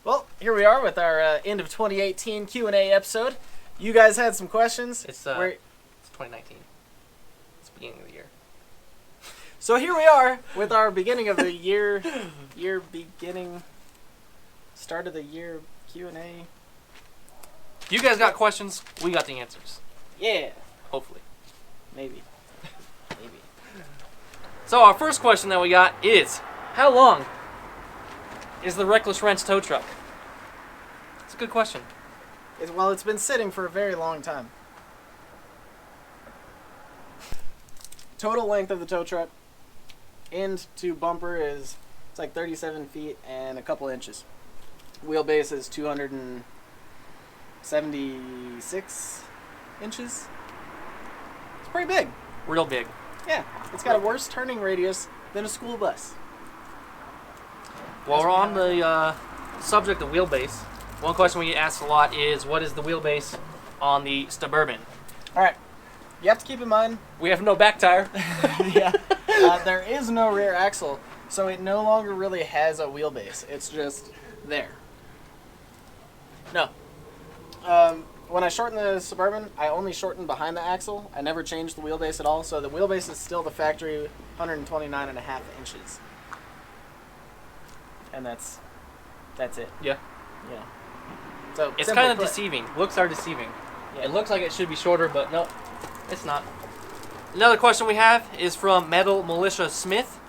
Well, here we are with our end of 2018 Q&A episode. You guys had some questions. It's 2019. It's the beginning of the year. So here we are with our beginning of the year beginning, start of the year Q&A. You guys got questions, we got the answers. Yeah. Hopefully. Maybe. So our first question that we got is, how long is the Reckless Wrench tow truck? It's a good question. Well, it's been sitting for a very long time. Total length of the tow truck, end to bumper it's like 37 feet and a couple inches. Wheelbase is 276 inches. It's pretty big. Real big. Yeah, it's got a worse turning radius than a school bus. While we're on the subject of wheelbase, one question we get asked a lot is, what is the wheelbase on the Suburban? Alright, you have to keep in mind, We have no back tire. yeah, there is no rear axle, so it no longer really has a wheelbase. It's just there. No. When I shortened the Suburban, I only shortened behind the axle. I never changed the wheelbase at all, so the wheelbase is still the factory 129.5 inches. And that's it. Yeah. Yeah. So It's simple kind of put. deceiving. Looks are deceiving. Yeah. It looks like it should be shorter, but no, it's not. Another question we have is from Metal Militia Smith.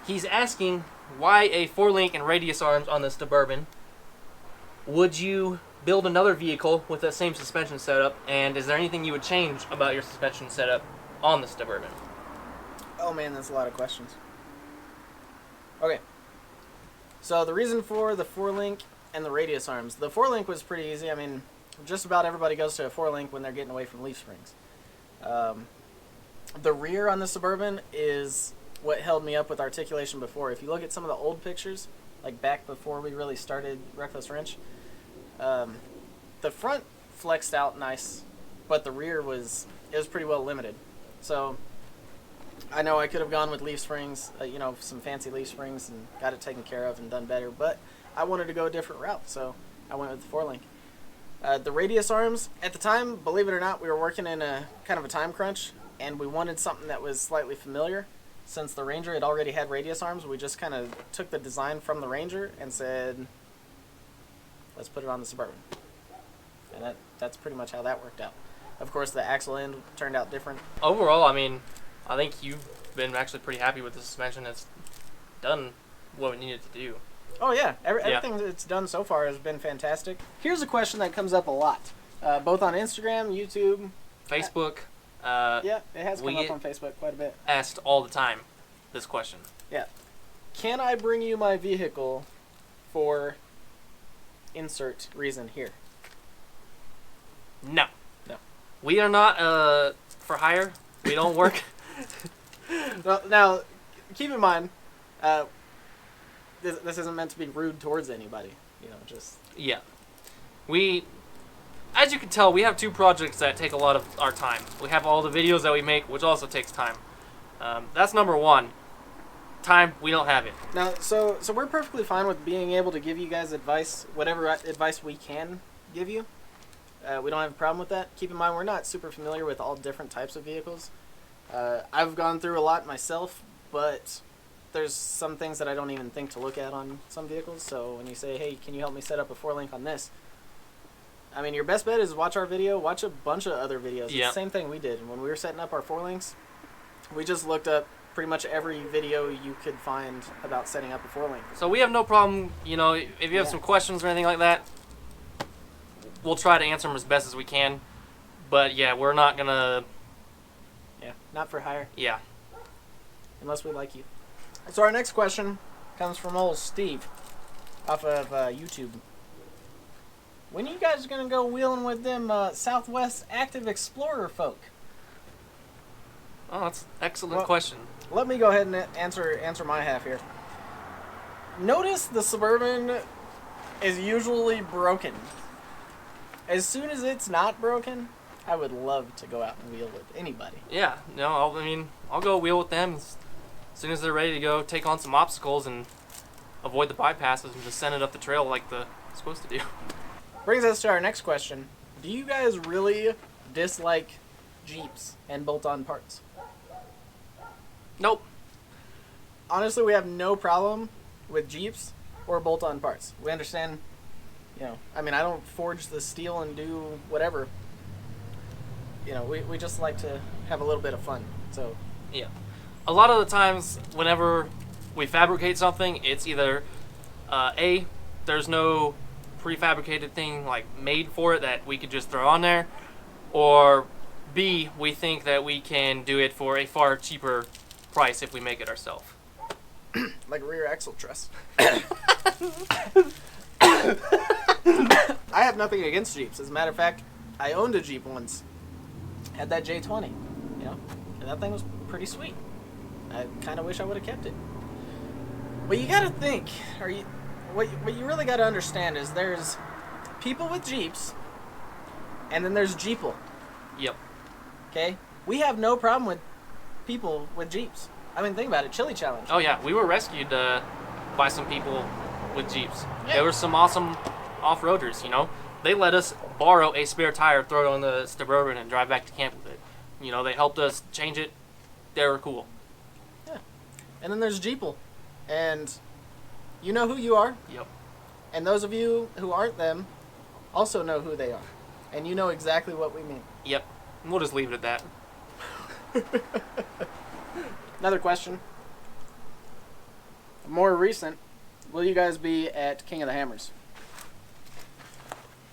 He's asking why a 4-link and radius arms on the Suburban. Would you build another vehicle with the same suspension setup, and is there anything you would change about your suspension setup on the Suburban? Oh man, that's a lot of questions. Okay. So the reason for the 4-link and the radius arms. The 4-link was pretty easy. I mean, just about everybody goes to a 4-link when they're getting away from leaf springs. The rear on the Suburban is what held me up with articulation before. If you look at some of the old pictures, like back before we really started Reckless Wrench, the front flexed out nice, but the rear was pretty well limited. So I know I could have gone with leaf springs, some fancy leaf springs, and got it taken care of and done better, but I wanted to go a different route, so I went with the 4-link. The radius arms, at the time, believe it or not, we were working in a kind of a time crunch, and we wanted something that was slightly familiar. Since the Ranger had already had radius arms, we just kind of took the design from the Ranger and said, let's put it on the Suburban. And that's pretty much how that worked out. Of course, the axle end turned out different. Overall, I mean, I think you've been actually pretty happy with the suspension. It's done what it needed to do. Oh, yeah. Everything that's done so far has been fantastic. Here's a question that comes up a lot, both on Instagram, YouTube. Facebook. Yeah, it has come up on Facebook quite a bit. Asked all the time, this question. Yeah. Can I bring you my vehicle for insert reason here? No. No. We are not for hire. We don't work. Now, keep in mind, this isn't meant to be rude towards anybody. Just... Yeah. As you can tell, we have 2 projects that take a lot of our time. We have all the videos that we make, which also takes time. That's number 1. Time, we don't have it. Now, so we're perfectly fine with being able to give you guys advice, whatever advice we can give you. We don't have a problem with that. Keep in mind, we're not super familiar with all different types of vehicles. I've gone through a lot myself, but there's some things that I don't even think to look at on some vehicles. So when you say, hey, can you help me set up a 4-link on this? I mean, your best bet is watch our video, watch a bunch of other videos. Yeah. It's the same thing we did. When we were setting up our 4-links, we just looked up pretty much every video you could find about setting up a 4-link. So we have no problem, if you have some questions or anything like that, we'll try to answer them as best as we can. But yeah, we're not gonna... Yeah, not for hire. Yeah. Unless we like you. So our next question comes from old Steve off of YouTube. When you guys gonna go wheeling with them Southwest Active Explorer folk? Oh, that's an excellent question. Let me go ahead and answer my half here. Notice the Suburban is usually broken. As soon as it's not broken, I would love to go out and wheel with anybody. Yeah, no, I'll go wheel with them as soon as they're ready to go take on some obstacles and avoid the bypasses and just send it up the trail like it's supposed to do. Brings us to our next question. Do you guys really dislike Jeeps and bolt-on parts? Nope. Honestly, we have no problem with Jeeps or bolt-on parts. We understand, I don't forge the steel and do whatever. We just like to have a little bit of fun. So Yeah. A lot of the times, whenever we fabricate something, it's either A, there's no prefabricated thing like made for it that we could just throw on there, or B, we think that we can do it for a far cheaper price if we make it ourselves. like a rear axle truss. I have nothing against Jeeps. As a matter of fact, I owned a Jeep once. Had that J20, and that thing was pretty sweet. I kind of wish I would have kept it. But you gotta think, what you really gotta understand is there's people with Jeeps, and then there's Jeeple. Yep. Okay? We have no problem with people with Jeeps. Think about it. Chili Challenge. Oh yeah, we were rescued by some people with Jeeps. Yeah. There were some awesome off-roaders, They let us borrow a spare tire, throw it on the Suburban, and drive back to camp with it. They helped us change it. They were cool. Yeah. And then there's Jeeple. And you know who you are. Yep. And those of you who aren't them also know who they are. And you know exactly what we mean. Yep. We'll just leave it at that. Another question. More recent. Will you guys be at King of the Hammers?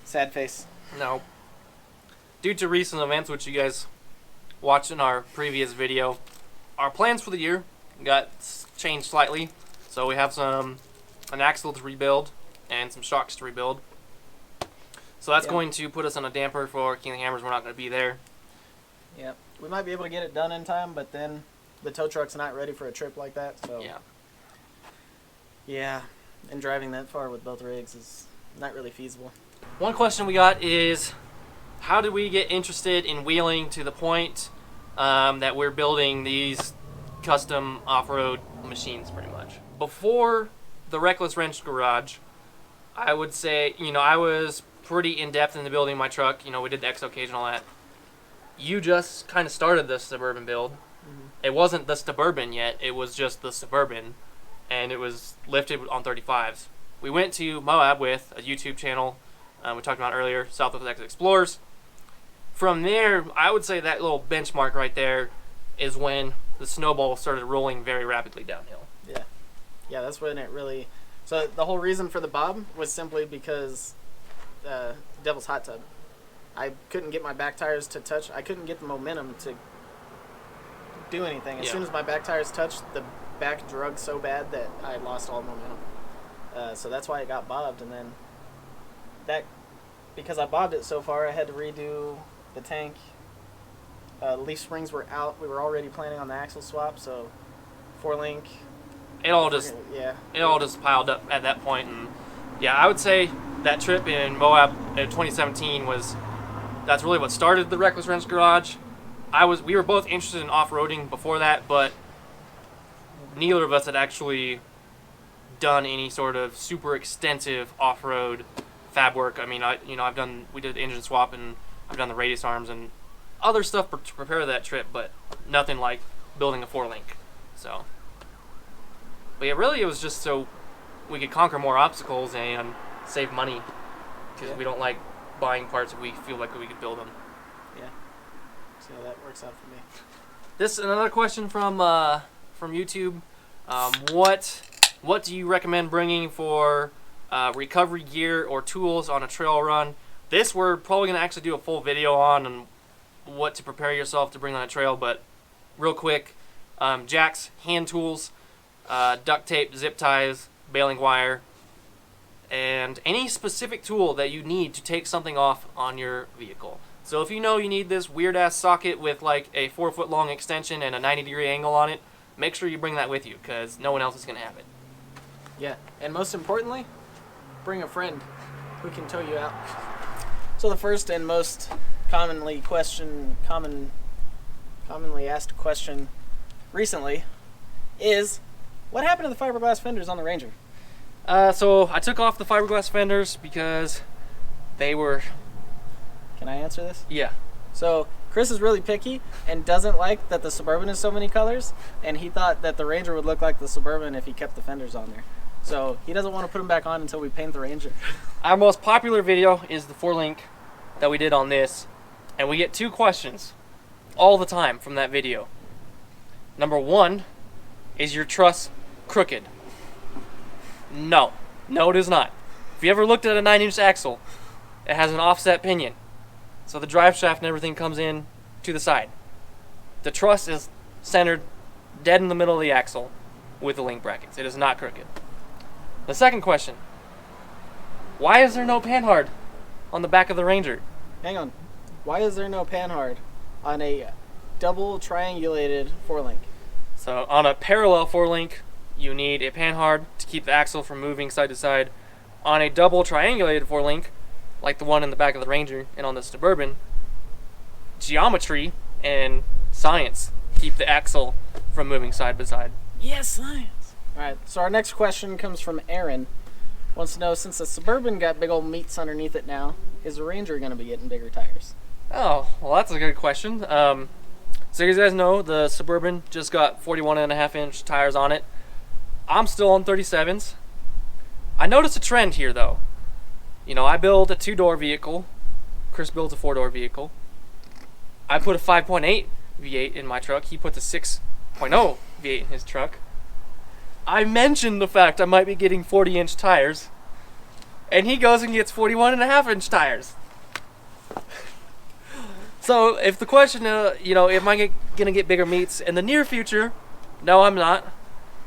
Sad face. No. Due to recent events, which you guys watched in our previous video, our plans for the year got changed slightly. So we have an axle to rebuild and some shocks to rebuild. So that's going to put us on a damper for King of the Hammers. We're not going to be there. Yep. We might be able to get it done in time, but then the tow truck's not ready for a trip like that. So Yeah. Yeah. And driving that far with both rigs is not really feasible. One question we got is, how did we get interested in wheeling to the point that we're building these custom off-road machines, pretty much? Before the Reckless Wrench Garage, I would say, I was pretty in-depth into building my truck. We did the X-Occasion and all that. You just kind of started the Suburban build. Mm-hmm. It wasn't the Suburban yet. It was just the Suburban, and it was lifted on 35s. We went to Moab with a YouTube channel we talked about earlier, Southwest Texas Explorers. From there, I would say that little benchmark right there is when the snowball started rolling very rapidly downhill. Yeah. Yeah, that's when it really... So the whole reason for the Bob was simply because Devil's Hot Tub. I couldn't get my back tires to touch. I couldn't get the momentum to do anything. As soon as my back tires touched, the back drug so bad that I lost all momentum. So that's why it got bobbed. And then because I bobbed it so far, I had to redo the tank. Leaf springs were out. We were already planning on the axle swap, so 4-link. It all just piled up at that point, and I would say that trip in Moab in 2017 that's really what started the Reckless Wrench Garage. We were both interested in off-roading before that, but neither of us had actually done any sort of super extensive off-road fab work. We did engine swap, and I've done the radius arms and other stuff to prepare that trip, but nothing like building a 4-link. So, but it was just so we could conquer more obstacles and save money, because we don't like buying parts if we feel like we could build them. Yeah. See how that works out for me. This is another question from YouTube. What do you recommend bringing for recovery gear or tools on a trail run? This we're probably going to actually do a full video on and what to prepare yourself to bring on a trail, but real quick, jacks, hand tools, duct tape, zip ties, baling wire, and any specific tool that you need to take something off on your vehicle. So if you know you need this weird-ass socket with like a 4-foot-long extension and a 90-degree angle on it, make sure you bring that with you, because no one else is going to have it. Yeah, and most importantly, bring a friend who can tow you out. So the first and most commonly asked question recently is, what happened to the fiberglass fenders on the Ranger? So I took off the fiberglass fenders because they were, Can I answer this? yeah. So Chris is really picky and doesn't like that the Suburban is so many colors, and he thought that the Ranger would look like the Suburban if he kept the fenders on there. So he doesn't want to put them back on until we paint the Ranger. Our most popular video is the 4-link that we did on this, and we get 2 questions all the time from that video. Number 1, is your truss crooked? No. No, it is not. If you ever looked at a 9-inch axle, it has an offset pinion. So the drive shaft and everything comes in to the side. The truss is centered dead in the middle of the axle with the link brackets. It is not crooked. The second question, why is there no panhard on the back of the Ranger? Hang on. Why is there no panhard on a double triangulated 4-link? So on a parallel 4-link, you need a panhard to keep the axle from moving side to side. On a double triangulated 4-link, like the one in the back of the Ranger and on the Suburban, geometry and science keep the axle from moving side by side. Yes, science. All right, so our next question comes from Aaron. Wants to know, since the Suburban got big old meats underneath it now, is the Ranger going to be getting bigger tires? Oh, well, that's a good question. So you guys know, the Suburban just got 41.5-inch tires on it. I'm still on 37s. I noticed a trend here, though. You know, I build a 2-door vehicle. Chris builds a 4-door vehicle. I put a 5.8 V8 in my truck. He puts a 6.0 V8 in his truck. I mentioned the fact I might be getting 40-inch tires, and he goes and gets 41.5-inch tires. So if the question, you know, am I gonna get bigger meats in the near future? No, I'm not,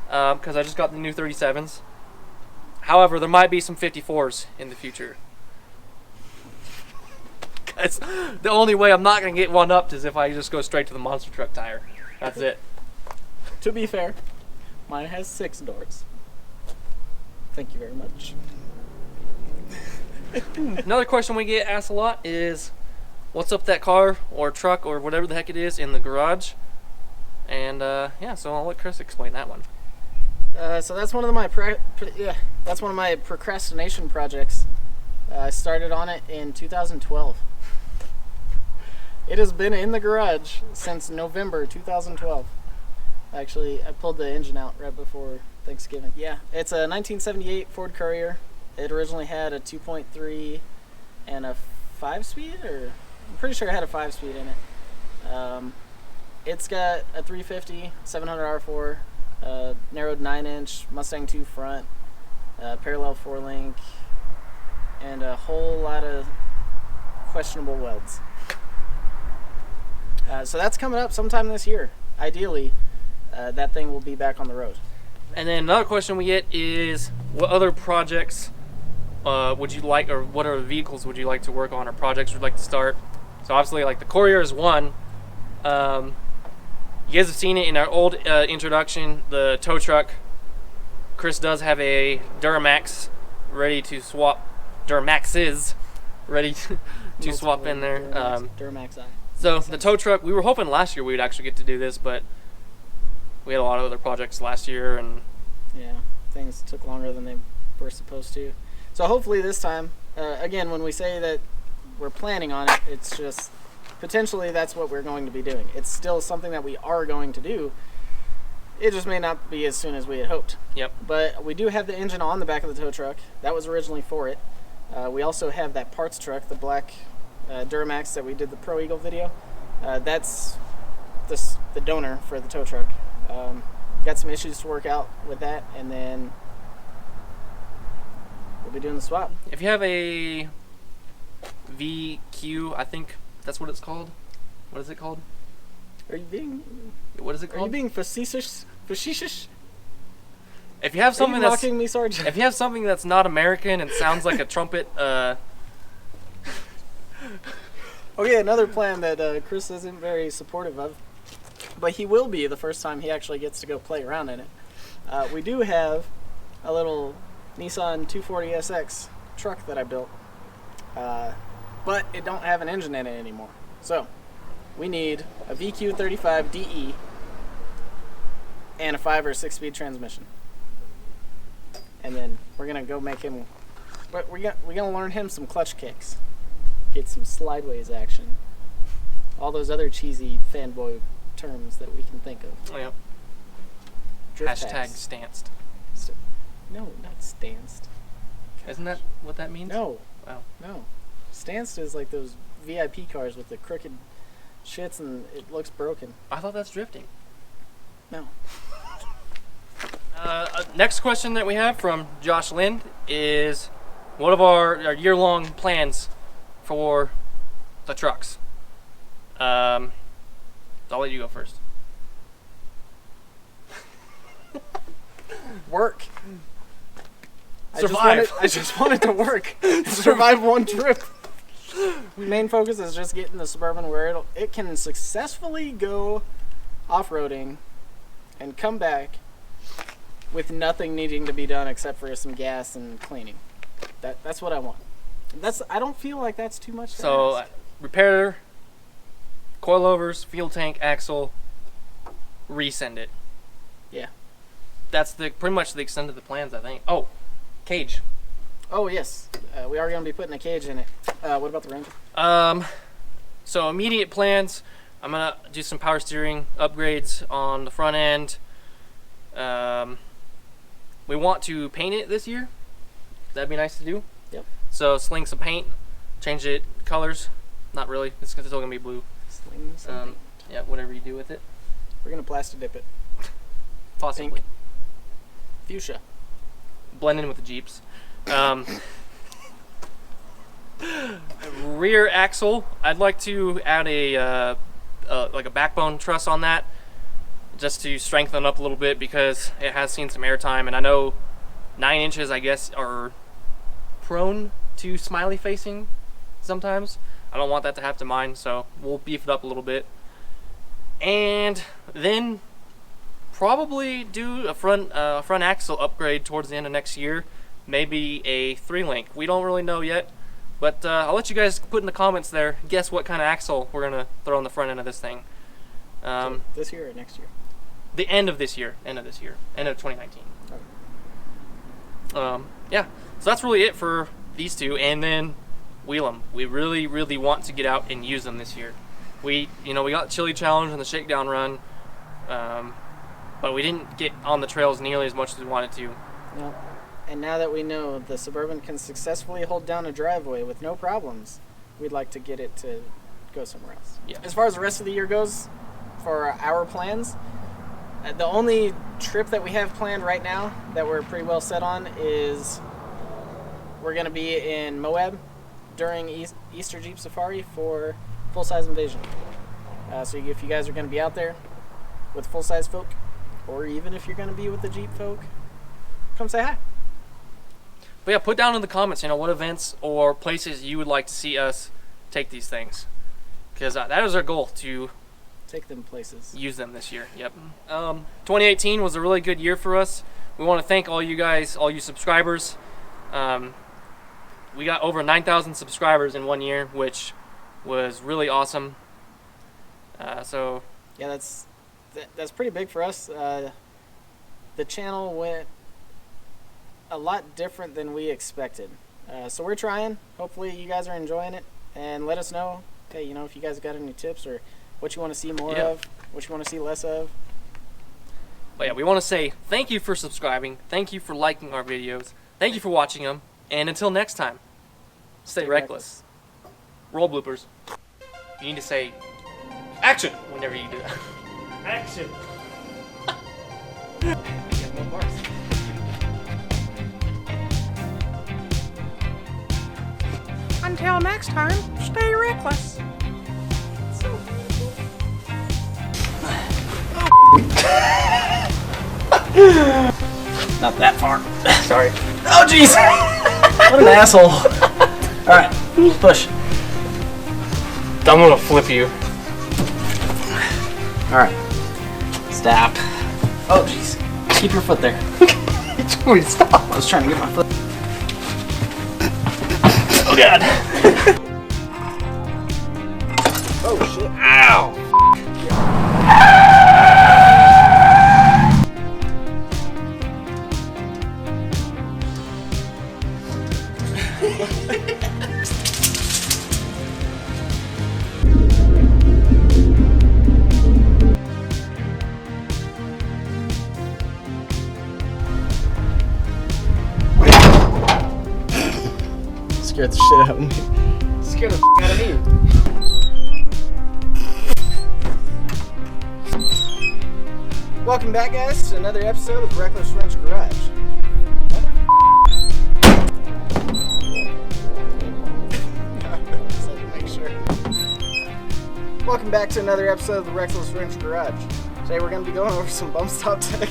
because I just got the new 37s. However, there might be some 54s in the future. Because the only way I'm not gonna get one upped is if I just go straight to the monster truck tire. That's it. To be fair, mine has 6 doors. Thank you very much. Another question we get asked a lot is, what's up that car or truck or whatever the heck it is in the garage? And yeah, so I'll let Chris explain that one. So that's one of my that's one of my procrastination projects. I started on it in 2012. It has been in the garage since November 2012. Actually, I pulled the engine out right before Thanksgiving. Yeah, it's a 1978 Ford Courier. It originally had a 2.3 and a 5-speed, or I'm pretty sure it had a 5-speed in it. It's got a 350 700 R4, narrowed 9-inch Mustang 2 front, parallel 4-link, and a whole lot of questionable welds. So that's coming up sometime this year. Ideally, that thing will be back on the road. And then another question we get is, what other projects would you like, or what other vehicles would you like to work on, or projects would you like to start? So obviously, like the Courier is one. You guys have seen it in our old introduction, the tow truck. Chris does have a Duramax ready to swap. Duramaxes ready to swap in there. Duramax I. So the tow truck, we were hoping last year we'd actually get to do this, but we had a lot of other projects last year, and yeah, things took longer than they were supposed to. So hopefully this time, again, when we say that we're planning on it, it's just potentially that's what we're going to be doing. It's still something that we are going to do. It just may not be as soon as we had hoped. Yep. But we do have the engine on the back of the tow truck. That was originally for it. We also have that parts truck, the black Duramax that we did the Pro Eagle video. That's the donor for the tow truck. Got some issues to work out with that, and then we'll be doing the swap. If you have a VQ, I think that's what it's called. What is it called? Are you being? What is it Are you called? being facetious? Facetious? If you have Are something you that's mocking me, Sarge? if you have something that's not American and sounds like a trumpet, Okay, another plan that Chris isn't very supportive of, but he will be the first time he actually gets to go play around in it. We do have a little Nissan 240SX truck that I built, but it don't have an engine in it anymore. So we need a VQ35DE and a 5 or 6 speed transmission. and then we're gonna go make him. We're gonna learn him some clutch kicks, get some slideways action, all those other cheesy fanboy terms that we can think of. Oh, yeah. Drift Hashtag packs. stanced. No, not stanced. Isn't that what that means? No. Wow. No. Stanced is like those VIP cars with the crooked shits and it looks broken. I thought that's drifting. No. Next question that we have from Josh Lind is, what of our year-long plans for the trucks? I'll let you go first. Work. Survive. I just wanted to work. Survive one trip. Main focus is just getting the Suburban where it can successfully go off-roading and come back with nothing needing to be done except for some gas and cleaning. That's what I want. I don't feel like that's too much to So, ask. repair, coilovers, fuel tank, axle, resend it. Yeah. That's pretty much the extent of the plans, I think. Oh, cage. Oh yes, we are going to be putting a cage in it. What about the Ranger? So immediate plans, I'm gonna do some power steering upgrades on the front end. We want to paint it this year. That'd be nice to do. Yep. So sling some paint, change it colors. Not really. It's still gonna be blue. Sling some paint. Yeah, whatever you do with it. We're gonna plastic dip it. Possibly. Pink. Fuchsia. Blend in with the Jeeps. Rear axle, I'd like to add like a backbone truss on that, just to strengthen up a little bit because it has seen some airtime, and I know 9 inches, I guess, are prone to smiley facing sometimes. I don't want that to happen to mine, so we'll beef it up a little bit. And then probably do a front axle upgrade towards the end of next year. Maybe a 3-link. We don't really know yet, but I'll let you guys put in the comments there. Guess what kind of axle we're gonna throw on the front end of this thing. So this year or next year? The end of this year. End of 2019. Okay. Yeah. So that's really it for these two, and then wheel them. We really, really want to get out and use them this year. We got the Chili Challenge and the Shakedown Run, but we didn't get on the trails nearly as much as we wanted to. No. And now that we know the Suburban can successfully hold down a driveway with no problems, we'd like to get it to go somewhere else. Yeah. As far as the rest of the year goes, for our plans, the only trip that we have planned right now that we're pretty well set on is we're going to be in Moab during Easter Jeep Safari for full-size invasion. So if you guys are going to be out there with full-size folk, or even if you're going to be with the Jeep folk, come say hi. But yeah, put down in the comments, what events or places you would like to see us take these things, because that is our goal, to take them places, use them this year. Yep. 2018 was a really good year for us. We want to thank all you guys, all you subscribers. We got over 9,000 subscribers in 1 year, which was really awesome. So yeah, that's pretty big for us. The channel went a lot different than we expected. So we're trying. Hopefully you guys are enjoying it, and let us know, hey, if you guys got any tips or what you want to see more of, what you want to see less of. But yeah, we want to say thank you for subscribing. Thank you for liking our videos. Thank you for watching them. And until next time, stay reckless. Roll bloopers. You need to say action whenever you do that. Action. You have more bars. Until next time, stay reckless. Not that far. Sorry. Oh, jeez. What an asshole. All right, push. I'm gonna flip you. All right. Stop. Oh, jeez. Keep your foot there. Stop. I was trying to get my foot. Oh God. Oh shit. Ow. Scared the shit out of me. Scared the out of me. Welcome back, guys, to another episode of Reckless Wrench Garage. Just had to make sure. Welcome back to another episode of the Reckless Wrench Garage. Today we're going to be going over some bump stop tech.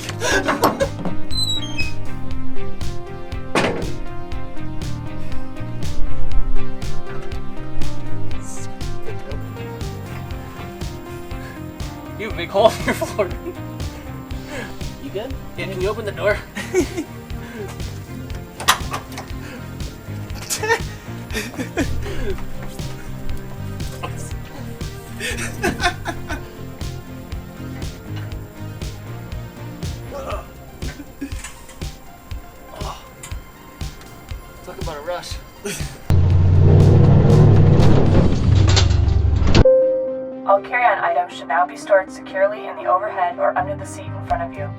You have a big hole in your floor. You good? Yeah, can you open the door? Talk about a rush. All carry-on items should now be stored securely in the overhead or under the seat in front of you.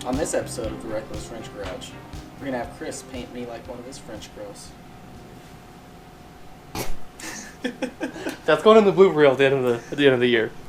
On this episode of the Reckless Wrench Garage, we're gonna have Chris paint me like one of his French girls. That's going in the blooper reel at the end of the year.